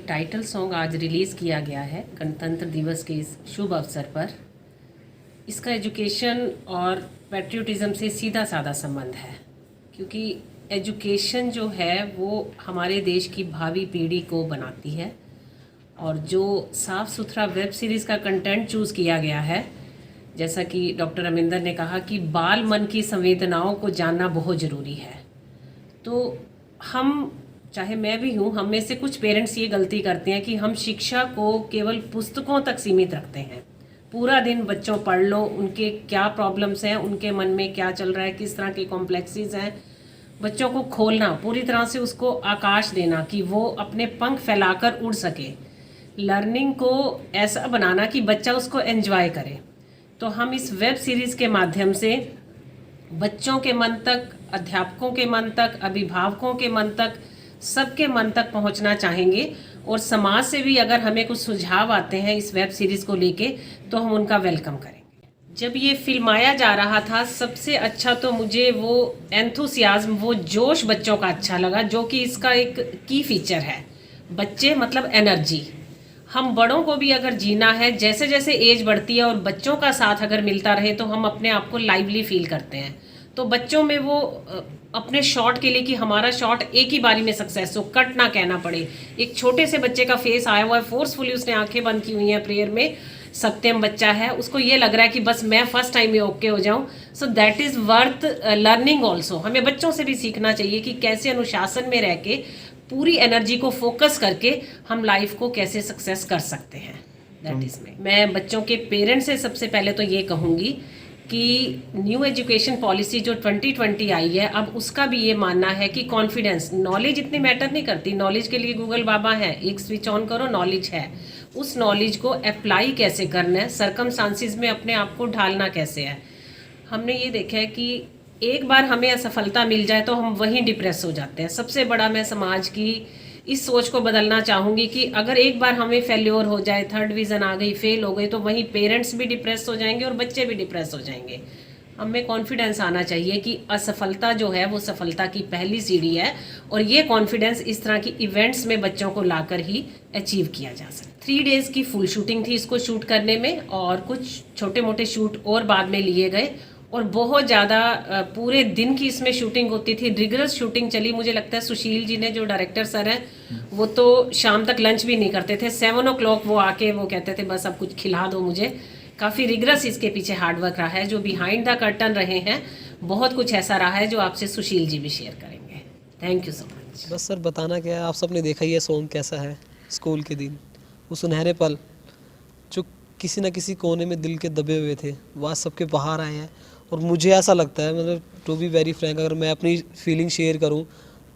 Title song आज release किया गया है गणतंत्र दिवस के इस शुभ अवसर पर। इसका एजुकेशन और पैट्रियोटिज़म से सीधा साधा संबंध है, क्योंकि एजुकेशन जो है वो हमारे देश की भावी पीढ़ी को बनाती है। और जो साफ़ सुथरा वेब सीरीज़ का कंटेंट चूज़ किया गया है, जैसा कि डॉक्टर अमिंदर ने कहा कि बाल मन की संवेदनाओं को जानना बहुत ज़रूरी है। तो हम, चाहे मैं भी हूँ, हम में से कुछ पेरेंट्स ये गलती करते हैं कि हम शिक्षा को केवल पुस्तकों तक सीमित रखते हैं। पूरा दिन बच्चों पढ़ लो, उनके क्या प्रॉब्लम्स हैं, उनके मन में क्या चल रहा है, किस तरह के कॉम्प्लेक्सेस हैं, बच्चों को खोलना, पूरी तरह से उसको आकाश देना कि वो अपने पंख फैलाकर उड़ सके। लर्निंग को ऐसा बनाना कि बच्चा उसको एंजॉय करे। तो हम इस वेब सीरीज़ के माध्यम से बच्चों के मन तक, अध्यापकों के मन तक, अभिभावकों के मन तक, सबके मन तक पहुंचना चाहेंगे। और समाज से भी अगर हमें कुछ सुझाव आते हैं इस वेब सीरीज़ को लेके, तो हम उनका वेलकम करेंगे। जब ये फिल्माया जा रहा था, सबसे अच्छा तो मुझे वो एंथुसियाज्म, वो जोश बच्चों का अच्छा लगा, जो कि इसका एक की फीचर है। बच्चे मतलब एनर्जी। हम बड़ों को भी अगर जीना है, जैसे जैसे एज बढ़ती है और बच्चों का साथ अगर मिलता रहे, तो हम अपने आप को लाइवली फील करते हैं। तो बच्चों में वो अपने शॉट के लिए कि हमारा शॉट एक ही बारी में सक्सेस हो, कट ना कहना पड़े। एक छोटे से बच्चे का फेस आया हुआ है, फोर्सफुली उसने आंखें बंद की हुई हैं प्रेयर में, सत्यम बच्चा है, उसको ये लग रहा है कि बस मैं फर्स्ट टाइम में ओके हो जाऊं। So that is worth learning also. हमें बच्चों से भी सीखना चाहिए कि कैसे अनुशासन में रह के पूरी एनर्जी को फोकस करके हम लाइफ को कैसे सक्सेस कर सकते हैं। दैट इज़ मैं बच्चों के पेरेंट्स से सबसे पहले तो ये कहूँगी कि न्यू एजुकेशन पॉलिसी जो 2020 आई है, अब उसका भी ये मानना है कि कॉन्फिडेंस, नॉलेज इतनी मैटर नहीं करती। नॉलेज के लिए गूगल बाबा है, एक स्विच ऑन करो, नॉलेज है। उस नॉलेज को अप्लाई कैसे करना है, सरकमस्टांसिस में अपने आप को ढालना कैसे है। हमने ये देखा है कि एक बार हमें असफलता मिल जाए तो हम वहीं डिप्रेस हो जाते हैं। सबसे बड़ा मैं समाज की इस सोच को बदलना चाहूँगी कि अगर एक बार हमें फेल्योर हो जाए, थर्ड डिवीज़न आ गई, फेल हो गई, तो वहीं पेरेंट्स भी डिप्रेस हो जाएंगे और बच्चे भी डिप्रेस हो जाएंगे। हमें कॉन्फिडेंस आना चाहिए कि असफलता जो है वो सफलता की पहली सीढ़ी है, और ये कॉन्फिडेंस इस तरह की इवेंट्स में बच्चों को लाकर ही अचीव किया जा सकता है। 3 डेज़ की फुल शूटिंग थी इसको शूट करने में, और कुछ छोटे मोटे शूट और बाद में लिए गए, और बहुत ज़्यादा पूरे दिन की इसमें शूटिंग होती थी। रिगरस शूटिंग चली। मुझे लगता है सुशील जी ने, जो डायरेक्टर सर हैं, वो तो शाम तक लंच भी नहीं करते थे। 7 o'clock वो आके वो कहते थे बस अब कुछ खिला दो मुझे। काफ़ी रिगरस इसके पीछे हार्डवर्क रहा है। जो बिहाइंड द कर्टन रहे हैं, बहुत कुछ ऐसा रहा है जो आपसे सुशील जी भी शेयर करेंगे। Thank you so much. बस सर, बताना क्या है, आप सबने देखा ही है सॉन्ग कैसा है। स्कूल के दिन, वो सुनहरे पल जो किसी न किसी कोने में दिल के दबे हुए थे, वो आज सबके बाहर आए हैं। और मुझे ऐसा लगता है, मतलब टू बी वेरी फ्रैंक, अगर मैं अपनी फीलिंग शेयर करूं,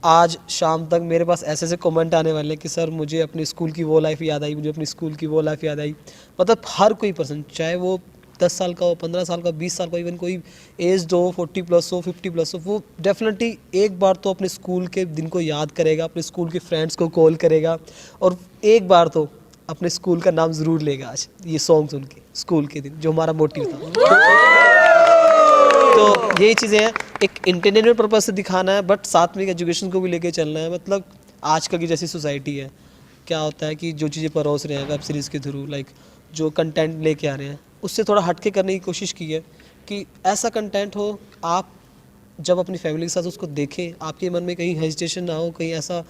आज शाम तक मेरे पास ऐसे ऐसे कमेंट आने वाले हैं कि सर मुझे अपनी स्कूल की वो लाइफ याद आई, मुझे अपनी स्कूल की वो लाइफ याद आई। मतलब हर कोई पर्सन, चाहे वो 10 साल का हो, 15 साल का, 20 साल का, इवन कोई एज हो 40+ हो, 50+ हो, वो डेफिनेटली एक बार तो अपने स्कूल के दिन को याद करेगा, अपने स्कूल के फ्रेंड्स को कॉल करेगा, और एक बार तो अपने स्कूल का नाम ज़रूर लेगा आज ये सॉन्ग सुन के। स्कूल के दिन जो हमारा मोटिव था, तो यही चीज़ें हैं। एक एंटरटेनमेंट पर्पज़ से दिखाना है, बट साथ में एजुकेशन को भी लेके चलना है। मतलब आजकल की जैसी सोसाइटी है, क्या होता है कि जो चीज़ें परोस रहे हैं वेब सीरीज़ के थ्रू, लाइक जो कंटेंट लेके आ रहे हैं, उससे थोड़ा हटके करने की कोशिश की है कि ऐसा कंटेंट हो, आप जब अपनी फैमिली के साथ उसको देखें, आपके मन में कहीं हेजिटेशन ना हो, कहीं ऐसा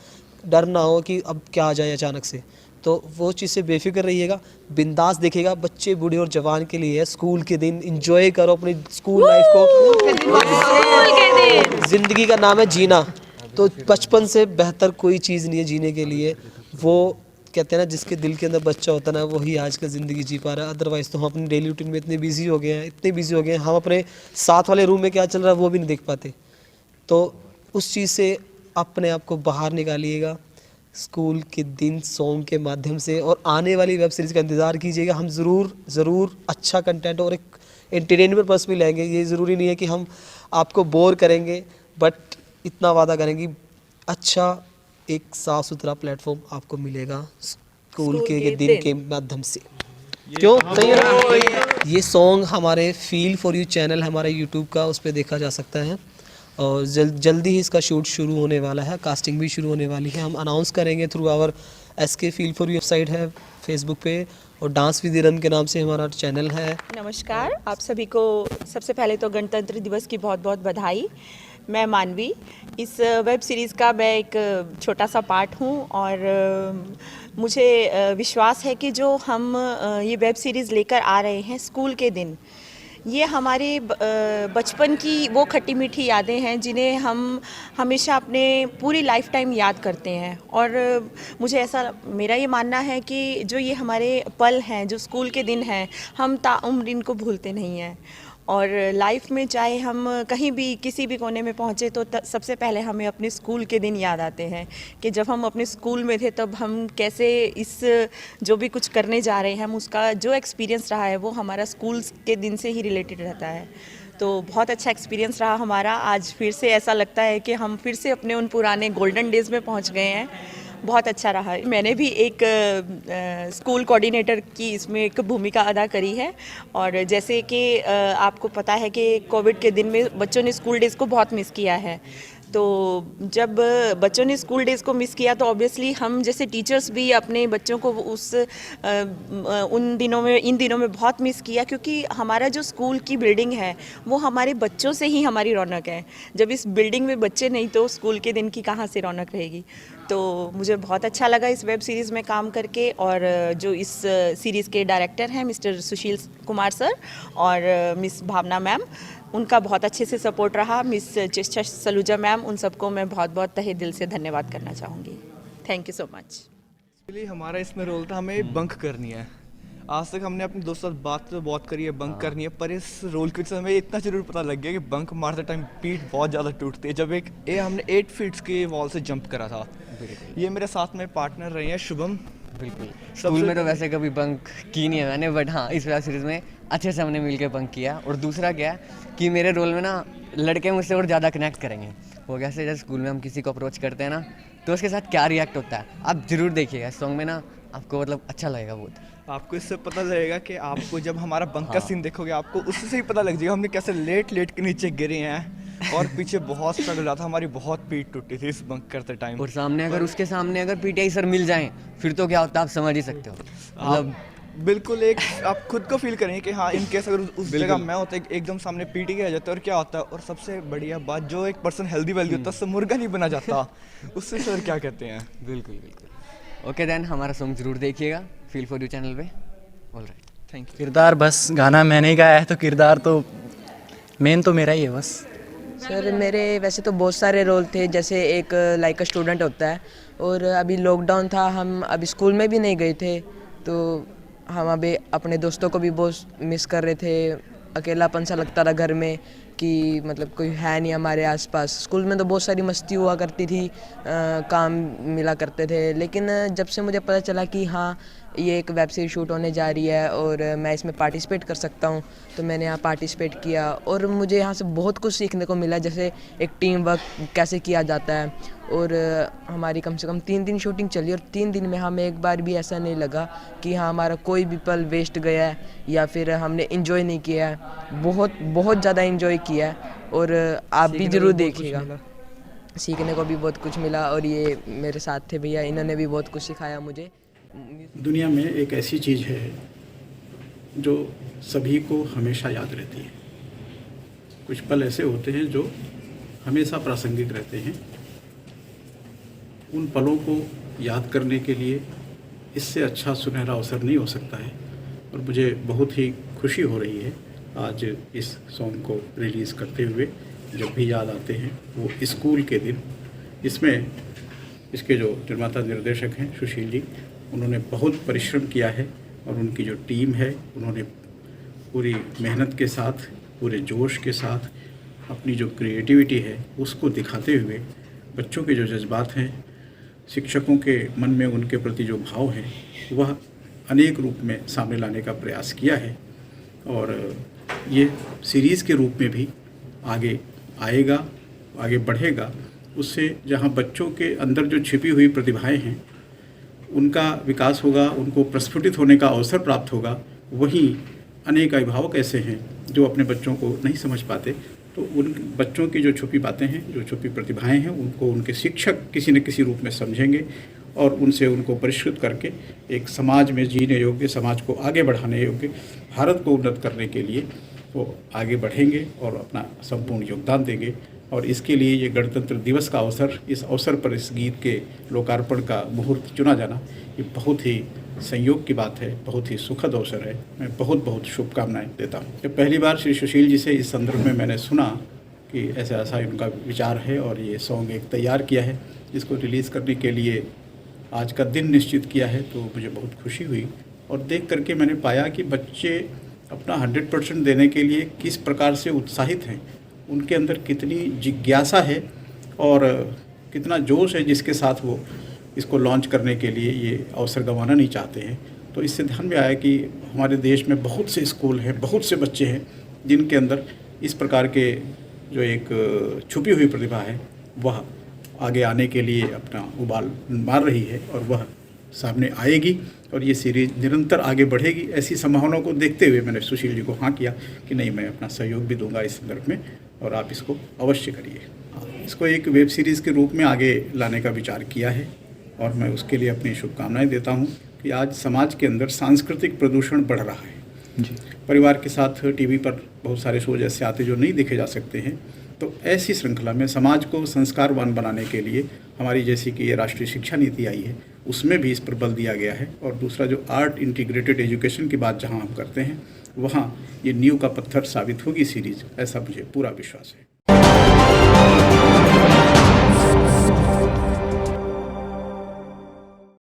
डर ना हो कि अब क्या आ जाए अचानक से। तो वो चीज़ से बेफिक्र रहिएगा, बिंदास देखिएगा। बच्चे, बूढ़े और जवान के लिए है। स्कूल के दिन एंजॉय करो अपनी स्कूल लाइफ को। ज़िंदगी का नाम है जीना, तो बचपन से बेहतर कोई चीज़ नहीं है जीने के लिए। वो कहते हैं ना, जिसके दिल के अंदर बच्चा होता है ना, वही आज का ज़िंदगी जी पा रहा है। अदरवाइज़ तो हम अपनी डेली रूटीन में इतने बिजी हो गए हैं, हम अपने साथ वाले रूम में क्या चल रहा है वो भी नहीं देख पाते। तो उस चीज़ से अपने आप को बाहर निकालिएगा स्कूल के दिन सॉन्ग के माध्यम से, और आने वाली वेब सीरीज़ का इंतज़ार कीजिएगा। हम ज़रूर अच्छा कंटेंट और एक एंटरटेनमेंट पर्पस भी लेंगे। ये ज़रूरी नहीं है कि हम आपको बोर करेंगे, बट इतना वादा करेंगे अच्छा एक साफ़ सुथरा प्लेटफॉर्म आपको मिलेगा स्कूल के दिन के माध्यम से। क्यों सही है ना? ये सॉन्ग हमारे फील फॉर यू चैनल, हमारे यूट्यूब का, उस पर देखा जा सकता है। और जल्दी ही इसका शूट शुरू होने वाला है, कास्टिंग भी शुरू होने वाली है। हम अनाउंस करेंगे through our SK feel for you website है फेसबुक पे, और डांस विद रन के नाम से हमारा चैनल है। नमस्कार, आप सभी को सबसे पहले तो गणतंत्र दिवस की बहुत बहुत बधाई। मैं मानवी, इस वेब सीरीज़ का मैं एक छोटा सा पार्ट हूँ और मुझे विश्वास है कि जो हम ये वेब सीरीज़ लेकर आ रहे हैं स्कूल के दिन, ये हमारे बचपन की वो खट्टी मीठी यादें हैं जिन्हें हम हमेशा अपने पूरी लाइफ टाइम याद करते हैं। और मुझे ऐसा मेरा ये मानना है कि जो ये हमारे पल हैं, जो स्कूल के दिन हैं, हम ताउम्र इनको भूलते नहीं हैं। और लाइफ में चाहे हम कहीं भी किसी भी कोने में पहुँचे तो सबसे पहले हमें अपने स्कूल के दिन याद आते हैं कि जब हम अपने स्कूल में थे तब हम कैसे इस जो भी कुछ करने जा रहे हैं, हम उसका जो एक्सपीरियंस रहा है वो हमारा स्कूल के दिन से ही रिलेटेड रहता है। तो बहुत अच्छा एक्सपीरियंस रहा हमारा। आज फिर से ऐसा लगता है कि हम फिर से अपने उन पुराने गोल्डन डेज़ में पहुँच गए हैं। बहुत अच्छा रहा। मैंने भी एक स्कूल कोऑर्डिनेटर की इसमें एक भूमिका अदा करी है। और जैसे कि आपको पता है कि कोविड के दिन में बच्चों ने स्कूल डेज़ को बहुत मिस किया है। तो जब बच्चों ने स्कूल डेज़ को मिस किया तो ऑब्वियसली हम जैसे टीचर्स भी अपने बच्चों को इन दिनों में बहुत मिस किया, क्योंकि हमारा जो स्कूल की बिल्डिंग है वो हमारे बच्चों से ही हमारी रौनक है। जब इस बिल्डिंग में बच्चे नहीं तो स्कूल के दिन की कहाँ से रौनक रहेगी। तो मुझे बहुत अच्छा लगा इस वेब सीरीज़ में काम करके। और जो इस सीरीज़ के डायरेक्टर हैं मिस्टर सुशील कुमार सर और मिस भावना मैम, उनका बहुत अच्छे से सपोर्ट रहा। मिस चेष्टा सलूजा मैम, उन सबको मैं बहुत बहुत तहे दिल से धन्यवाद करना चाहूँगी। Thank you so much. Actually हमारा इसमें रोल था हमें बंक करनी है। आज तक हमने अपने दोस्तों से बात तो बहुत करी है, बंक करनी है, पर इस रोल के वजह से हमें इतना जरूर पता लग गया कि बंक मारते टाइम पीठ बहुत ज़्यादा टूटती है। जब हमने 8 फीट्स के वॉल से जंप करा था। ये मेरे साथ में पार्टनर रहे हैं शुभम। बिल्कुल, स्कूल में तो वैसे कभी बंक की नहीं है मैंने, बट हाँ इस वेब सीरीज़ में अच्छे से हमने मिलकर बंक किया। और दूसरा क्या है कि मेरे रोल में ना लड़के मुझसे और ज़्यादा कनेक्ट करेंगे। वो कैसे, जैसे स्कूल में हम किसी को अप्रोच करते हैं ना तो उसके साथ क्या रिएक्ट होता है, आप ज़रूर देखिएगा इस सॉन्ग में ना, आपको मतलब अच्छा लगेगा बहुत। आपको इससे पता लगेगा कि आपको जब हमारा बंक का सीन देखोगे आपको उससे ही पता लग जाएगा हमने कैसे लेट के नीचे गिरे हैं और पीछे बहुत स्ट्रगल रहा था। हमारी बहुत पीठ टूटी थी इस बंक करते टाइम। और सामने अगर उसके सामने अगर पीटीआई सर मिल जाएं फिर तो क्या होता है आप समझ ही सकते हो। मतलब बिल्कुल एक आप खुद को फील करेंगे कि हाँ इन केस अगर उस जगह मैं होता एकदम सामने पीटी आ जाता है और क्या होता है। और सबसे बढ़िया बात, जो एक पर्सन हेल्दी वेल्दी होता है उससे मुर्गा नहीं बना जाता। उससे सर क्या कहते हैं। बिल्कुल बिल्कुल। ओके देन, हमारा सॉन्ग जरूर देखिएगा फील फॉर यू चैनल पे। Alright, thank you. किरदार बस गाना मैंने ही गाया है तो किरदार तो मेन तो मेरा ही है बस। सर मेरे वैसे तो बहुत सारे रोल थे, जैसे एक लाइक अ स्टूडेंट होता है, और अभी लॉकडाउन था, हम अभी स्कूल में भी नहीं गए थे, तो हम अभी अपने दोस्तों को भी बहुत मिस कर रहे थे। अकेलापन सा लगता था घर में कि मतलब कोई है नहीं हमारे आसपास। स्कूल में तो बहुत सारी मस्ती हुआ करती थी, काम मिला करते थे, लेकिन जब से मुझे पता चला कि हाँ ये एक वेब सीरीज शूट होने जा रही है और मैं इसमें पार्टिसिपेट कर सकता हूँ, तो मैंने यहाँ पार्टिसिपेट किया और मुझे यहाँ से बहुत कुछ सीखने को मिला, जैसे एक टीम वर्क कैसे किया जाता है। और हमारी कम से कम 3 दिन शूटिंग चली और 3 दिन में हमें एक बार भी ऐसा नहीं लगा कि हाँ हमारा कोई भी पल वेस्ट गया है या फिर हमने इन्जॉय नहीं किया है। बहुत ज़्यादा इन्जॉय किया है और आप भी ज़रूर देखिएगा। सीखने को भी बहुत कुछ मिला और ये मेरे साथ थे भैया, इन्होंने भी बहुत कुछ सिखाया मुझे। दुनिया में एक ऐसी चीज़ है जो सभी को हमेशा याद रहती है। कुछ पल ऐसे होते हैं जो हमेशा प्रासंगिक रहते हैं। उन पलों को याद करने के लिए इससे अच्छा सुनहरा अवसर नहीं हो सकता है और मुझे बहुत ही खुशी हो रही है आज इस सॉन्ग को रिलीज़ करते हुए। जब भी याद आते हैं वो स्कूल के दिन। इसमें इसके जो निर्माता निर्देशक हैं सुशील जी, उन्होंने बहुत परिश्रम किया है और उनकी जो टीम है उन्होंने पूरी मेहनत के साथ, पूरे जोश के साथ अपनी जो क्रिएटिविटी है उसको दिखाते हुए बच्चों के जो जज्बात हैं, शिक्षकों के मन में उनके प्रति जो भाव हैं, वह अनेक रूप में सामने लाने का प्रयास किया है। और ये सीरीज़ के रूप में भी आगे आएगा, आगे बढ़ेगा। उससे जहाँ बच्चों के अंदर जो छिपी हुई प्रतिभाएं हैं उनका विकास होगा, उनको प्रस्फुटित होने का अवसर प्राप्त होगा। वहीं अनेक अभिभावक ऐसे हैं जो अपने बच्चों को नहीं समझ पाते, तो उन बच्चों की जो छुपी बातें हैं, जो छुपी प्रतिभाएं हैं, उनको उनके शिक्षक किसी न किसी रूप में समझेंगे और उनसे उनको परिष्कृत करके एक समाज में जीने योग्य, समाज को आगे बढ़ाने योग्य, भारत को उन्नत करने के लिए वो आगे बढ़ेंगे और अपना संपूर्ण योगदान देंगे। और इसके लिए ये गणतंत्र दिवस का अवसर, इस अवसर पर इस गीत के लोकार्पण का मुहूर्त चुना जाना, ये बहुत ही संयोग की बात है, बहुत ही सुखद अवसर है। मैं बहुत बहुत शुभकामनाएं देता हूँ। जब पहली बार श्री सुशील जी से इस संदर्भ में मैंने सुना कि ऐसा ऐसा उनका विचार है और ये सॉन्ग एक तैयार किया है जिसको रिलीज़ करने के लिए आज का दिन निश्चित किया है, तो मुझे बहुत खुशी हुई। और देख करके मैंने पाया कि बच्चे अपना 100% देने के लिए किस प्रकार से उत्साहित हैं, उनके अंदर कितनी जिज्ञासा है और कितना जोश है जिसके साथ वो इसको लॉन्च करने के लिए ये अवसर गंवाना नहीं चाहते हैं। तो इससे ध्यान में आया कि हमारे देश में बहुत से स्कूल हैं, बहुत से बच्चे हैं जिनके अंदर इस प्रकार के जो एक छुपी हुई प्रतिभा है वह आगे आने के लिए अपना उबाल मार रही है और वह सामने आएगी और ये सीरीज़ निरंतर आगे बढ़ेगी। ऐसी संभावनाओं को देखते हुए मैंने सुशील जी को हाँ किया कि नहीं, मैं अपना सहयोग भी दूंगा इस संदर्भ में और आप इसको अवश्य करिए। इसको एक वेब सीरीज़ के रूप में आगे लाने का विचार किया है और मैं उसके लिए अपनी शुभकामनाएं देता हूं कि आज समाज के अंदर सांस्कृतिक प्रदूषण बढ़ रहा है जी। परिवार के साथ टीवी पर बहुत सारे शोज ऐसे आते जो नहीं देखे जा सकते हैं, तो ऐसी श्रृंखला में समाज को संस्कारवान बनाने के लिए हमारी जैसी कि ये राष्ट्रीय शिक्षा नीति आई है उसमें भी इस पर बल दिया गया है। और दूसरा जो आर्ट इंटीग्रेटेड एजुकेशन की बात जहां हम करते हैं वहां ये नींव का पत्थर साबित होगी सीरीज़, ऐसा मुझे पूरा विश्वास है।